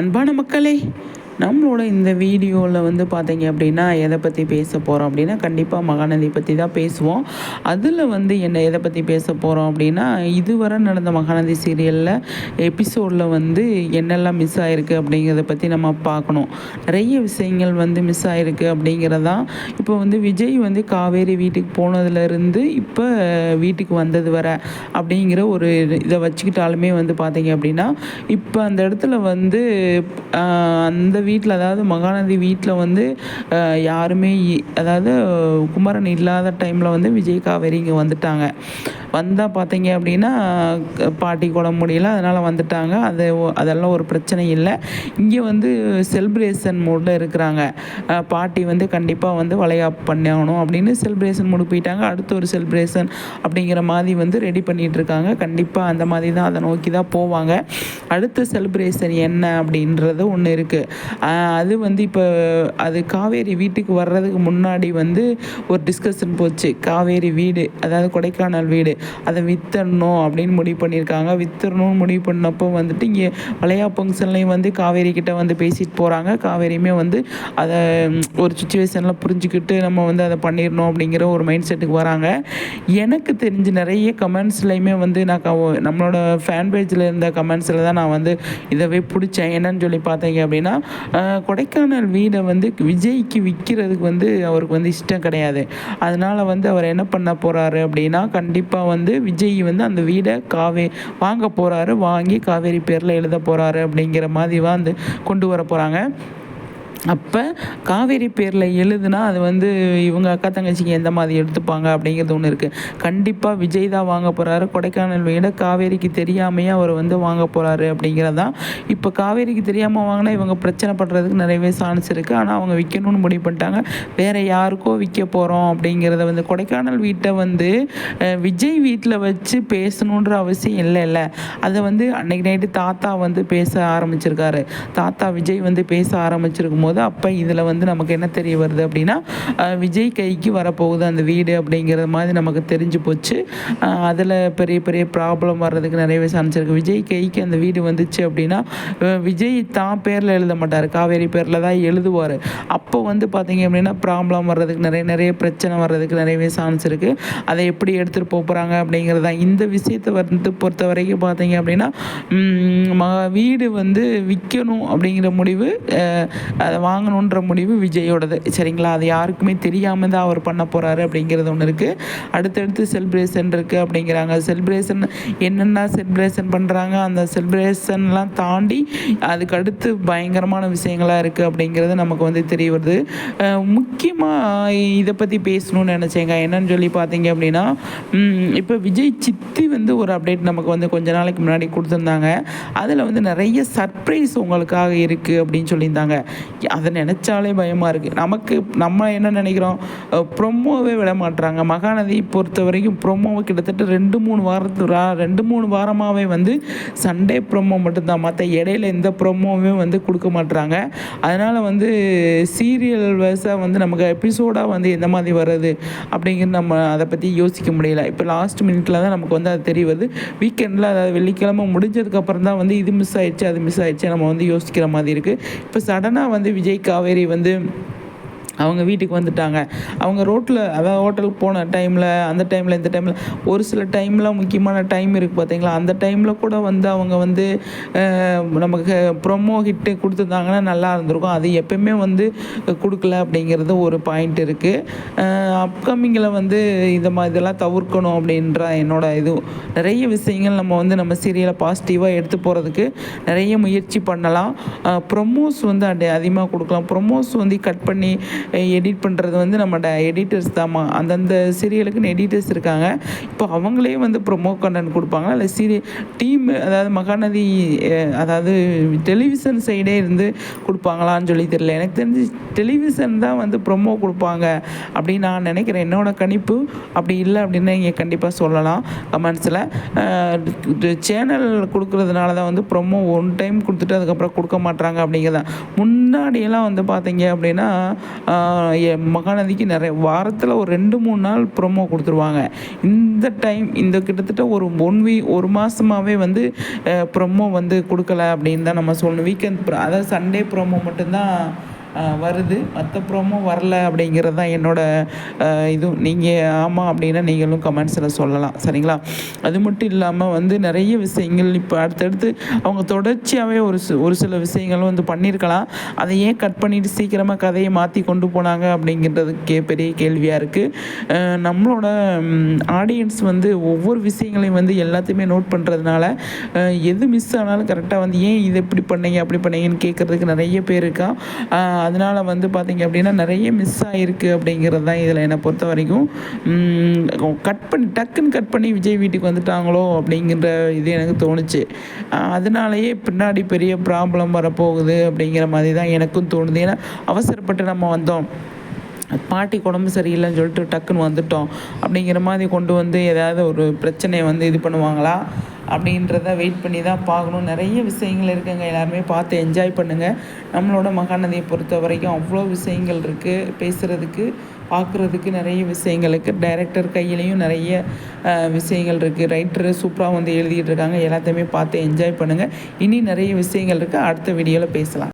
அன்பான மக்களே, நம்மளோட இந்த வீடியோவில் வந்து பார்த்தீங்க அப்படின்னா எதை பற்றி பேச போகிறோம் அப்படின்னா கண்டிப்பாக மகாநதி பற்றி தான் பேசுவோம். அதில் வந்து எதை பற்றி பேச போகிறோம் அப்படின்னா, இதுவரை நடந்த மகாநதி சீரியலில் எபிசோடில் வந்து என்னெல்லாம் மிஸ் ஆகிருக்கு அப்படிங்கிறத பற்றி நம்ம பார்க்கணும். நிறைய விஷயங்கள் வந்து மிஸ் ஆகிருக்கு அப்படிங்கிறதான். இப்போ வந்து விஜய் வந்து காவேரி வீட்டுக்கு போனதுலேருந்து இப்போ வீட்டுக்கு வந்தது வர அப்படிங்கிற ஒரு இதை வச்சுக்கிட்டாலுமே வந்து பார்த்தீங்க அப்படின்னா, இப்போ அந்த இடத்துல வந்து அந்த வீட்டில், அதாவது மகாநதி வீட்டில் வந்து யாருமே அதாவது குமரன் இல்லாத டைமில் வந்து விஜய் காவேரி இங்கே வந்துட்டாங்க. வந்தால் பார்த்தீங்க அப்படின்னா பாட்டி கூட முடியல, அதனால் வந்துட்டாங்க. அதெல்லாம் ஒரு பிரச்சனை இல்லை. இங்கே வந்து செலிப்ரேஷன் மூடில் இருக்கிறாங்க. பாட்டி வந்து கண்டிப்பாக வந்து வளைகாப்பு பண்ணணும் அப்படின்னு செலிப்ரேஷன் மூடு போயிட்டாங்க. அடுத்து ஒரு செலிப்ரேஷன் அப்படிங்கிற மாதிரி வந்து ரெடி பண்ணிகிட்ருக்காங்க. கண்டிப்பாக அந்த மாதிரி தான், அதை நோக்கி தான் போவாங்க. அடுத்த செலிப்ரேஷன் என்ன அப்படின்றது ஒன்று இருக்குது. அது வந்து இப்போ அது காவேரி வீட்டுக்கு வர்றதுக்கு முன்னாடி வந்து ஒரு டிஸ்கஷன் போச்சு. காவேரி வீடு, அதாவது கொடைக்கானல் வீடு, அதை வித்தரணும் அப்படின்னு முடிவு பண்ணியிருக்காங்க. வித்தரணும்னு முடிவு பண்ணப்போ வந்துட்டு இங்கே வளையா ஃபங்க்ஷன்லேயும் வந்து காவேரி கிட்ட வந்து பேசிட்டு போகிறாங்க. காவேரியுமே வந்து அதை ஒரு சுச்சுவேஷனில் புரிஞ்சுக்கிட்டு நம்ம வந்து அதை பண்ணிடணும் அப்படிங்கிற ஒரு மைண்ட் செட்டுக்கு வராங்க. எனக்கு தெரிஞ்சு நிறைய கமெண்ட்ஸ்லையுமே வந்து நான் நம்மளோட ஃபேன் பேஜில் இருந்த கமெண்ட்ஸில் தான் நான் வந்து இதவே பிடிச்சேன். என்னன்னு சொல்லி பார்த்தீங்க அப்படின்னா, கொடைக்கானல் வீடை வந்து விஜய்க்கு விற்கிறதுக்கு வந்து அவருக்கு வந்து இஷ்டம் கிடையாது. அதனால் வந்து அவர் என்ன பண்ண போகிறாரு அப்படின்னா, கண்டிப்பாக வந்து விஜய் வந்து அந்த வீடை வாங்க போகிறாரு, வாங்கி காவேரி பேரில் எழுத போகிறாரு அப்படிங்கிற மாதிரி வந்து கொண்டு வர போகிறாங்க. அப்போ காவேரி பேரில் எழுதுனா அது வந்து இவங்க அக்கா தங்கச்சிக்கு எந்த மாதிரி எடுத்துப்பாங்க அப்படிங்கிறது ஒன்று இருக்குது. கண்டிப்பாக விஜய் தான் வாங்க போகிறாரு. கொடைக்கானல் வீடை காவேரிக்கு தெரியாமையே அவர் வந்து வாங்க போகிறாரு அப்படிங்கிறதான். இப்போ காவேரிக்கு தெரியாமல் வாங்கினா இவங்க பிரச்சனை பண்ணுறதுக்கு நிறையவே சான்ஸ் இருக்குது. ஆனால் அவங்க விற்கணும்னு முடிவு பண்ணிட்டாங்க. வேறு யாருக்கோ விற்க போகிறோம் அப்படிங்கிறத வந்து கொடைக்கானல் வீட்டை வந்து விஜய் வீட்டில் வச்சு பேசணுன்ற அவசியம் இல்லை. அதை வந்து அன்றைக்கி நைட்டு தாத்தா வந்து பேச ஆரம்பிச்சிருக்காரு. தாத்தா விஜய் வந்து பேச ஆரம்பிச்சிருக்கும் போது அப்போ இதில் வந்து நமக்கு என்ன தெரிய வருது அப்படின்னா, விஜய் கைக்கு வரப்போகுது அந்த வீடு அப்படிங்கிற மாதிரி நமக்கு தெரிஞ்சு போச்சு. அதில் பெரிய பெரிய ப்ராப்ளம் வர்றதுக்கு நிறையவே சான்ஸ் இருக்குது. விஜய் கைக்கு அந்த வீடு வந்துச்சு அப்படின்னா விஜய் தான் பேரில் எழுத மாட்டார், காவேரி பேரில் தான் எழுதுவார். அப்போ வந்து பார்த்திங்க அப்படின்னா ப்ராப்ளம் வர்றதுக்கு நிறைய பிரச்சனை வர்றதுக்கு நிறையவே சான்ஸ் இருக்குது. அதை எப்படி எடுத்துகிட்டு போகிறாங்க அப்படிங்கிறது தான். இந்த விஷயத்தை வந்து பொறுத்த வரைக்கும் பார்த்தீங்க அப்படின்னா, வீடு வந்து விற்கணும் அப்படிங்கிற முடிவு, அதை வாங்கணுன்ற முடிவு விஜயோடது, சரிங்களா? அது யாருக்குமே தெரியாமல் தான் அவர் பண்ண போகிறாரு அப்படிங்கிறது ஒன்று இருக்குது. அடுத்தடுத்து செலிப்ரேஷன் இருக்குது அப்படிங்கிறாங்க. செலிப்ரேஷன் என்னென்ன செலிப்ரேஷன் பண்ணுறாங்க, அந்த செலிப்ரேஷன்லாம் தாண்டி அதுக்கு அடுத்து பயங்கரமான விஷயங்களாக இருக்குது அப்படிங்கிறது நமக்கு வந்து தெரிய வருது. முக்கியமாக இதை பற்றி பேசணும்னு நினச்சேங்க. என்னன்னு சொல்லி பார்த்தீங்க அப்படின்னா, இப்போ விஜய் சித்தி வந்து ஒரு அப்டேட் நமக்கு வந்து கொஞ்ச நாளைக்கு முன்னாடி கொடுத்துருந்தாங்க. அதில் வந்து நிறைய சர்ப்ரைஸ் உங்களுக்காக இருக்குது அப்படின்னு சொல்லியிருந்தாங்க. அதை நினச்சாலே பயமாக இருக்குது. நம்ம என்ன நினைக்கிறோம், ப்ரொமோவே விட மாட்டுறாங்க. மகாநதி பொறுத்த வரைக்கும் ப்ரொமோவை கிட்டத்தட்ட 2-3 வாரமாகவே வந்து சண்டே ப்ரொமோ மட்டும்தான். மற்ற இடையில எந்த ப்ரொமோவே வந்து கொடுக்க மாட்டுறாங்க. அதனால் வந்து சீரியல் வைஸாக வந்து நமக்கு எபிசோடாக வந்து எந்த மாதிரி வருது அப்படிங்கிறது நம்ம அதை பற்றி யோசிக்க முடியல. இப்போ லாஸ்ட் மினிட்ல தான் நமக்கு வந்து அது தெரிய வருது. வீக்கெண்டில், அதாவது வெள்ளிக்கிழமை முடிஞ்சதுக்கப்புறம் தான் வந்து இது மிஸ் ஆயிடுச்சு, அது மிஸ் ஆயிடுச்சு நம்ம வந்து யோசிக்கிற மாதிரி இருக்குது. இப்போ சடனாக வந்து விஜய் காவேரி வந்து அவங்க வீட்டுக்கு வந்துட்டாங்க. அவங்க ரோட்டில், அதாவது ஹோட்டலுக்கு போன டைமில், அந்த டைமில், இந்த டைமில், ஒரு சில டைமில் முக்கியமான டைம் இருக்குது பார்த்தீங்களா, அந்த டைமில் கூட வந்து அவங்க வந்து நமக்கு ப்ரொமோ ஹிட்டு கொடுத்துருந்தாங்கன்னா நல்லா இருந்திருக்கும். அது எப்பயுமே வந்து கொடுக்கல அப்படிங்கிறது ஒரு பாயிண்ட் இருக்குது. அப்கமிங்கில் வந்து இதெல்லாம் தவிர்க்கணும் அப்படின்ற என்னோட இது. நிறைய விஷயங்கள் நம்ம சீரியலை பாசிட்டிவாக எடுத்து போகிறதுக்கு நிறைய முயற்சி பண்ணலாம். ப்ரொமோஸ் வந்து அதிகமாக கொடுக்கலாம். ப்ரொமோஸ் வந்து கட் பண்ணி எடிட் பண்ணுறது வந்து நம்ம எடிட்டர்ஸ் தாம்மா. அந்தந்த சீரியலுக்குன்னு எடிட்டர்ஸ் இருக்காங்க. இப்போ அவங்களே வந்து ப்ரொமோ கண்டென்ட் கொடுப்பாங்களா, இல்லை டீம், அதாவது மகாநதி, அதாவது டெலிவிஷன் சைடே இருந்து கொடுப்பாங்களான்னு சொல்லி தெரியல. எனக்கு தெரிஞ்சு டெலிவிஷன் தான் வந்து ப்ரொமோ கொடுப்பாங்க அப்படின்னு நான் நினைக்கிறேன். என்னோடய கணிப்பு. அப்படி இல்லை அப்படின்னா இங்கே கண்டிப்பாக சொல்லலாம் கமெண்ட்ஸில். சேனல் கொடுக்குறதுனால தான் வந்து ப்ரொமோ ஒன் டைம் கொடுத்துட்டு அதுக்கப்புறம் கொடுக்க மாட்றாங்க அப்படிங்கிறதான். முன்னாடியெல்லாம் வந்து பார்த்தீங்க அப்படின்னா மகாநதிக்கு நிறைய வாரத்தில் ஒரு 2-3 நாள் ப்ரொமோ கொடுத்துருவாங்க. இந்த டைம் இந்த கிட்டத்தட்ட ஒரு 1 மாதமாகவே வந்து ப்ரொமோ வந்து கொடுக்கல அப்படின்னு தான் நம்ம சொல்லணும். வீக்கெண்ட் அதாவது சண்டே ப்ரொமோ மட்டும்தான் வருது. மற்ற ப்ரோமோ வரல அப்படிங்கிறது தான் இதுவும். நீங்கள் ஆமாம் அப்படின்னா நீங்களும் கமெண்ட்ஸில் சொல்லலாம், சரிங்களா? அது மட்டும் இல்லாமல் வந்து நிறைய விஷயங்கள் இப்போ அடுத்தடுத்து அவங்க தொடர்ச்சியாகவே ஒரு சில விஷயங்களும் வந்து பண்ணியிருக்கலாம். அதை ஏன் கட் பண்ணிவிட்டு சீக்கிரமாக கதையை மாற்றி கொண்டு போனாங்க அப்படிங்கிறதுக்கே பெரிய கேள்வியாக இருக்குது. நம்மளோட ஆடியன்ஸ் வந்து ஒவ்வொரு விஷயங்களையும் வந்து எல்லாத்தையுமே நோட் பண்ணுறதுனால எது மிஸ் ஆனாலும் கரெக்டாக வந்து ஏன் இது இப்படி பண்ணீங்க அப்படி பண்ணீங்கன்னு கேட்குறதுக்கு நிறைய பேர் இருக்கா. அதனால் வந்து பார்த்திங்க அப்படின்னா நிறைய மிஸ் ஆகிருக்கு அப்படிங்கிறது தான் இதில் என்னை பொறுத்த வரைக்கும். டக்குன்னு கட் பண்ணி விஜய் வீட்டுக்கு வந்துட்டாங்களோ அப்படிங்கிற இது எனக்கு தோணுச்சு. அதனாலேயே பின்னாடி பெரிய ப்ராப்ளம் வரப்போகுது அப்படிங்கிற மாதிரி தான் எனக்கும் தோணுது. ஏன்னா அவசரப்பட்டு நம்ம வந்தோம், பாட்டிக்கு உடம்பு சரியில்லைன்னு சொல்லிட்டு டக்குன்னு வந்துட்டோம் அப்படிங்கிற மாதிரி கொண்டு வந்து ஏதாவது ஒரு பிரச்சனையை வந்து இது பண்ணுவாங்களா அப்படின்றத வெயிட் பண்ணி தான் பார்க்கணும். நிறைய விஷயங்கள் இருக்குங்க, எல்லாருமே பார்த்து என்ஜாய் பண்ணுங்கள். நம்மளோட மகாநதியை பொறுத்த வரைக்கும் அவ்வளோ விஷயங்கள் இருக்குது பேசுகிறதுக்கு, பார்க்குறதுக்கு நிறைய விஷயங்கள் இருக்குது. டைரக்டர் கையிலையும் நிறைய விஷயங்கள் இருக்குது. ரைட்டரு சூப்பராக வந்து எழுதிட்டு இருக்காங்க. எல்லாத்தையுமே பார்த்து என்ஜாய் பண்ணுங்கள். இனி நிறைய விஷயங்கள் இருக்குது, அடுத்த வீடியோவில் பேசலாம்.